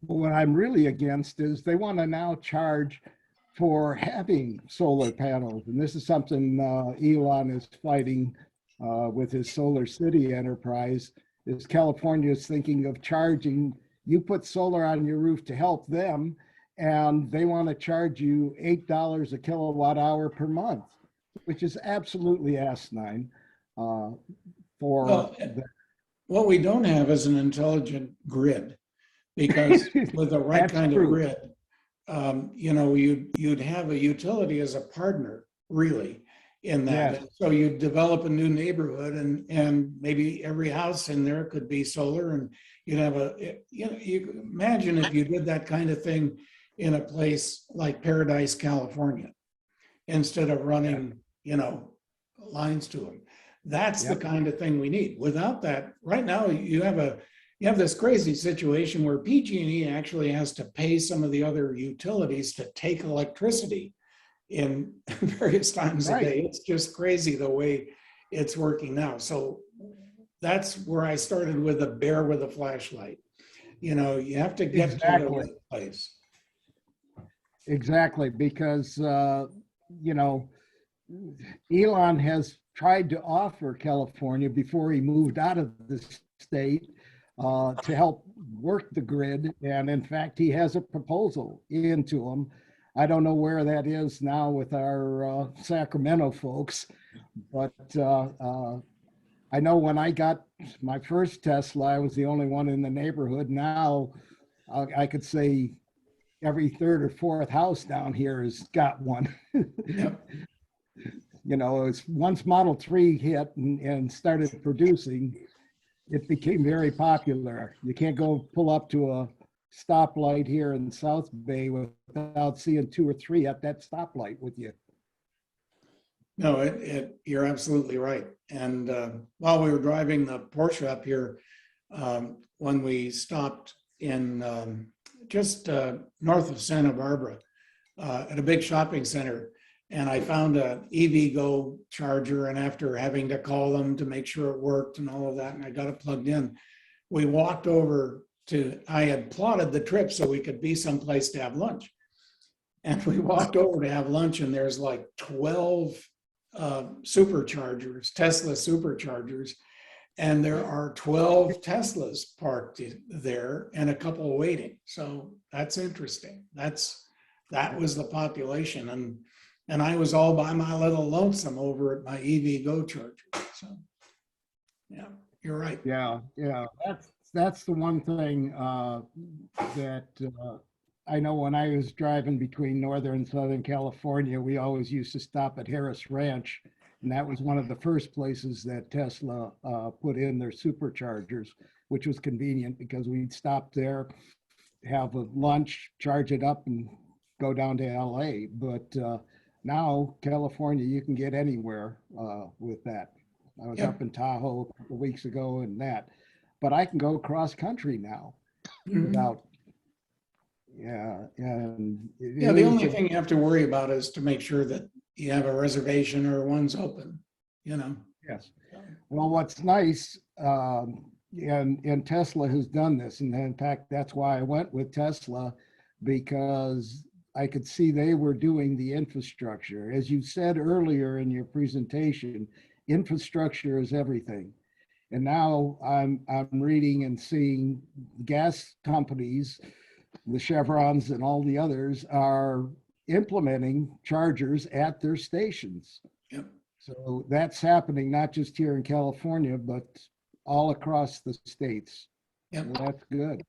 But what I'm really against is they want to now charge for having solar panels, and this is something Elon is fighting with his Solar City enterprise. Is California is thinking of charging, you put solar on your roof to help them, and they want to charge you $8 a kilowatt hour per month, which is absolutely asinine. Well, what we don't have is an intelligent grid, because with the right That's kind true. of grid, you know, you'd have a utility as a partner, really, in that. Yes. And so you develop a new neighborhood, and maybe every house in there could be solar, and you'd have you imagine if you did that kind of thing in a place like Paradise, California, instead of running, you know, lines to them. That's the kind of thing we need. Without that, right now you have this crazy situation where PG&E actually has to pay some of the other utilities to take electricity in various times a day. It's just crazy the way it's working now. So that's where I started with a bear with a flashlight. You know, you have to get to the right place. Exactly, because, you know, Elon has tried to offer California before he moved out of the state to help work the grid. And in fact, he has a proposal into them. I don't know where that is now with our Sacramento folks, but I know when I got my first Tesla, I was the only one in the neighborhood. Now I could say every 3rd or 4th house down here has got one. Yep. You know, it's once Model 3 hit and started producing, it became very popular. You can't go pull up to a stoplight here in South Bay without seeing 2 or 3 at that stoplight with you. No, you're absolutely right. And while we were driving the Porsche up here, when we stopped in just north of Santa Barbara at a big shopping center, and I found a EVgo charger, and after having to call them to make sure it worked and all of that, and I got it plugged in, we walked over to, I had plotted the trip so we could be someplace to have lunch. And we walked over to have lunch, and there's like 12 superchargers, Tesla superchargers. And there are 12 Teslas parked there and a couple waiting. So that's interesting. That was the population. And I was all by my little lonesome over at my EV Go charger. So yeah, you're right. Yeah, yeah, that's the one thing that I know when I was driving between Northern and Southern California, we always used to stop at Harris Ranch. And that was one of the first places that Tesla put in their superchargers, which was convenient because we'd stop there, have a lunch, charge it up, and go down to LA. But now California, you can get anywhere with that. I was up in Tahoe a couple weeks ago and that, but I can go cross country now without. Yeah, and The only thing you have to worry about is to make sure that you have a reservation or one's open, Yes. Well, what's nice, and Tesla has done this, and in fact, that's why I went with Tesla, because I could see they were doing the infrastructure. As you said earlier in your presentation, infrastructure is everything. And now I'm reading and seeing gas companies, the Chevrons and all the others, are implementing chargers at their stations. Yep. So that's happening not just here in California, but all across the states. Yep. So that's good.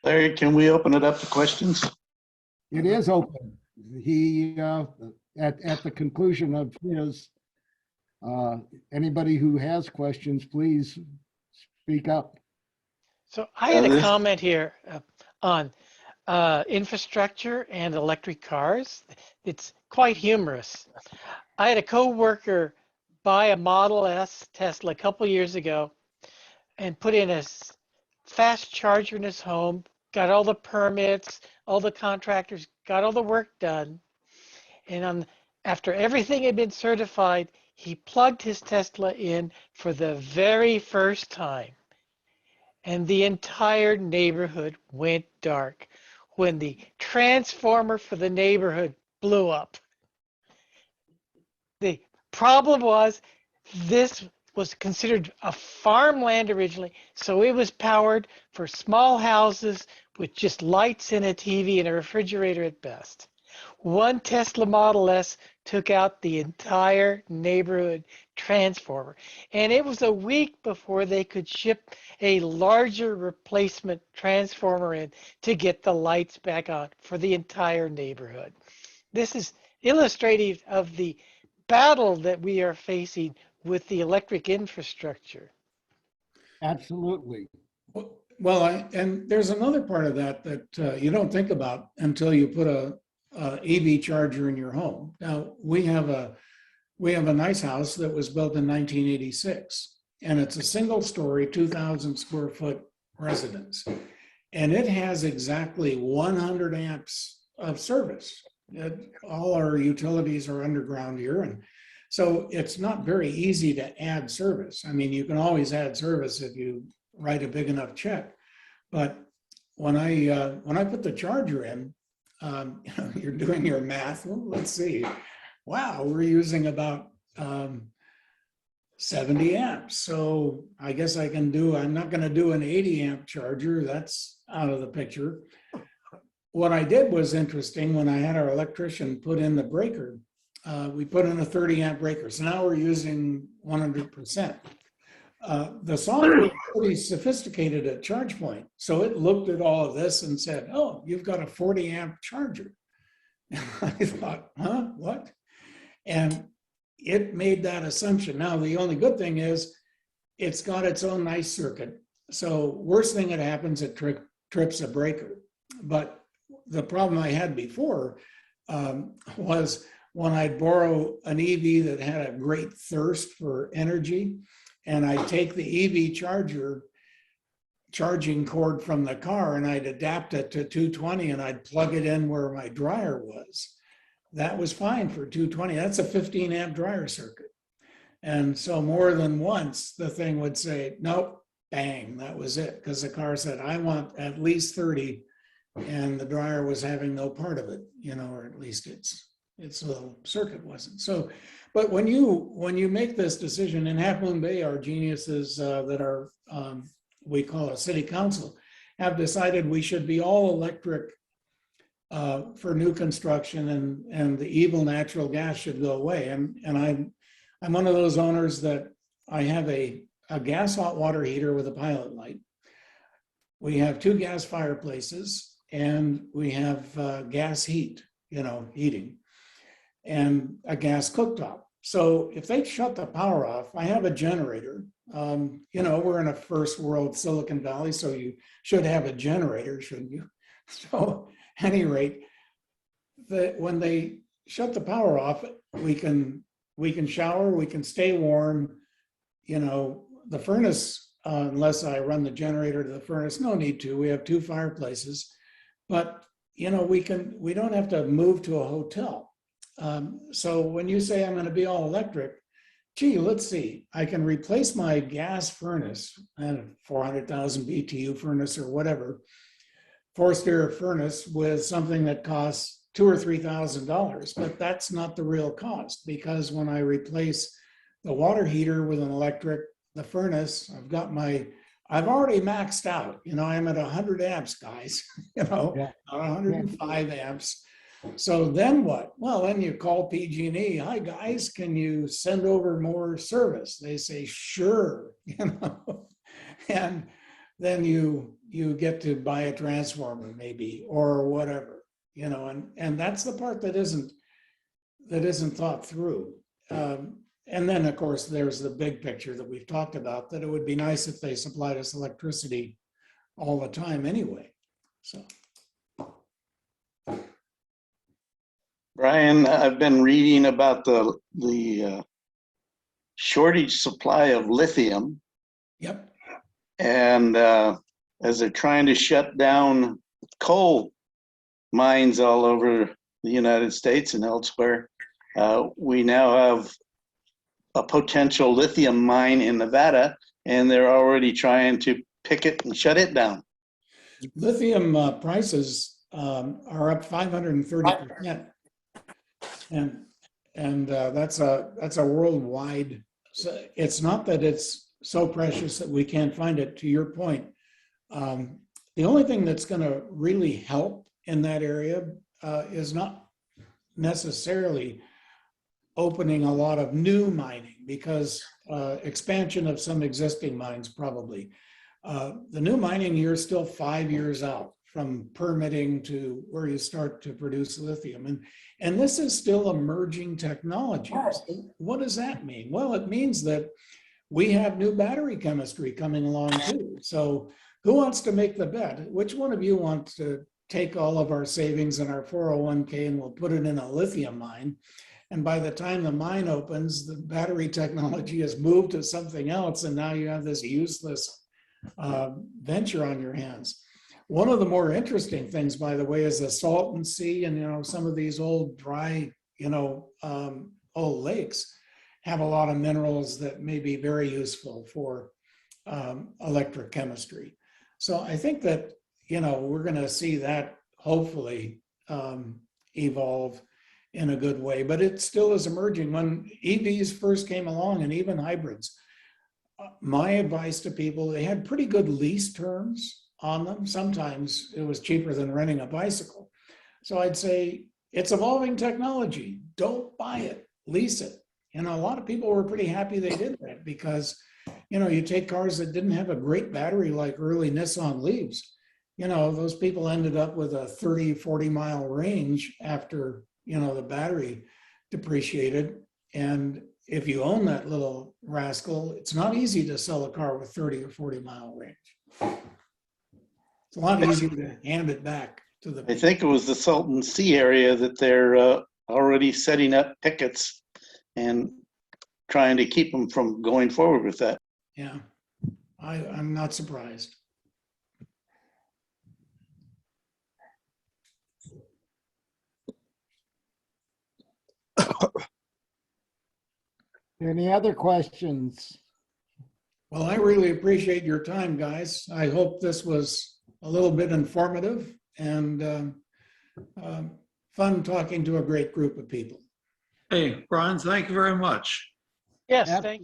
Larry, can we open it up to questions? It is open. He, at the conclusion of his, anybody who has questions, please speak up. So I had a this- comment here on infrastructure and electric cars. It's quite humorous. I had a coworker buy a Model S Tesla a couple years ago and put in a fast charger in his home, got all the permits, all the contractors, got all the work done. And after everything had been certified, he plugged his Tesla in for the very first time. And the entire neighborhood went dark when the transformer for the neighborhood blew up. The problem was this was considered a farmland originally, so it was powered for small houses with just lights and a TV and a refrigerator at best. One Tesla Model S took out the entire neighborhood transformer, and it was a week before they could ship a larger replacement transformer in to get the lights back on for the entire neighborhood. This is illustrative of the battle that we are facing with the electric infrastructure. Absolutely. Well, and there's another part of that you don't think about until you put a EV charger in your home. Now we have a nice house that was built in 1986, and it's a single story, 2,000 square foot residence, and it has exactly 100 amps of service. All our utilities are underground here, and so it's not very easy to add service. I mean, you can always add service if you write a big enough check, but when I put the charger in, you're doing your math. Well, let's see. Wow, we're using about 70 amps. So I guess I'm not going to do an 80 amp charger. That's out of the picture. What I did was interesting. When I had our electrician put in the breaker, we put in a 30 amp breaker. So now we're using 100%. The software is pretty sophisticated at ChargePoint. So it looked at all of this and said, oh, you've got a 40 amp charger. I thought, huh, what? And it made that assumption. Now, the only good thing is it's got its own nice circuit. So worst thing that happens, it trips a breaker. But the problem I had before was when I'd borrow an EV that had a great thirst for energy, and I'd take the EV charging cord from the car and I'd adapt it to 220 and I'd plug it in where my dryer was. That was fine for 220. That's a 15 amp dryer circuit. And so more than once, the thing would say, nope, bang, that was it. Because the car said, I want at least 30, and the dryer was having no part of it, or at least its little circuit wasn't. So, but when you make this decision, in Half Moon Bay, our geniuses that are we call a city council have decided we should be all electric for new construction, and the evil natural gas should go away. And I'm one of those owners that I have a gas hot water heater with a pilot light. We have 2 gas fireplaces, and we have gas heating, and a gas cooktop. So if they shut the power off, I have a generator. We're in a first world Silicon Valley, so you should have a generator, shouldn't you? So at any rate, when they shut the power off, we can shower, we can stay warm. The furnace, unless I run the generator to the furnace, no need to. We have 2 fireplaces, but we don't have to move to a hotel. So when you say I'm going to be all electric, gee, let's see, I can replace my gas furnace, a 400,000 BTU furnace or whatever, forced air furnace, with something that costs $2,000 or $3,000, but that's not the real cost, because when I replace the water heater with an electric, the furnace, I've already maxed out. I'm at 100 amps, guys. Yeah. 105 amps. So then what? Well, then you call PG&E. Hi guys, can you send over more service? They say sure. And then you get to buy a transformer maybe, or whatever. And that's the part that isn't thought through. And then, of course, there's the big picture that we've talked about, that it would be nice if they supplied us electricity all the time anyway. So, Brian, I've been reading about the shortage supply of lithium, yep. and as they're trying to shut down coal mines all over the United States and elsewhere, we now have a potential lithium mine in Nevada, and they're already trying to pick it and shut it down. Lithium prices are up 530%. And that's a worldwide. So it's not that it's so precious that we can't find it. To your point, the only thing that's going to really help in that area is not necessarily opening a lot of new mining, because expansion of some existing mines probably. The new mining, you're still 5 years out from permitting to where you start to produce lithium. And this is still emerging technology. So what does that mean? Well, it means that we have new battery chemistry coming along too. So who wants to make the bet? Which one of you wants to take all of our savings in our 401k and we'll put it in a lithium mine? And by the time the mine opens, the battery technology has moved to something else, and now you have this useless venture on your hands. One of the more interesting things, by the way, is the Salton Sea, and some of these old dry, old lakes have a lot of minerals that may be very useful for electric chemistry. So I think that we're going to see that hopefully evolve in a good way, but it still is emerging. When EVs first came along, and even hybrids, my advice to people, they had pretty good lease terms on them. Sometimes it was cheaper than renting a bicycle. So I'd say it's evolving technology. Don't buy it, lease it. A lot of people were pretty happy they did that, because you take cars that didn't have a great battery like early Nissan Leafs, those people ended up with a 30-40 mile range after the battery depreciated. And if you own that little rascal, it's not easy to sell a car with 30 or 40 mile range. It's a lot easier to hand it back to the. I think it was the Salton Sea area that they're already setting up pickets and trying to keep them from going forward with that. Yeah, I'm not surprised. Any other questions? Well, I really appreciate your time, guys. I hope this was a little bit informative and fun talking to a great group of people. Hey, Brian, thank you very much. Yes, Yep. thank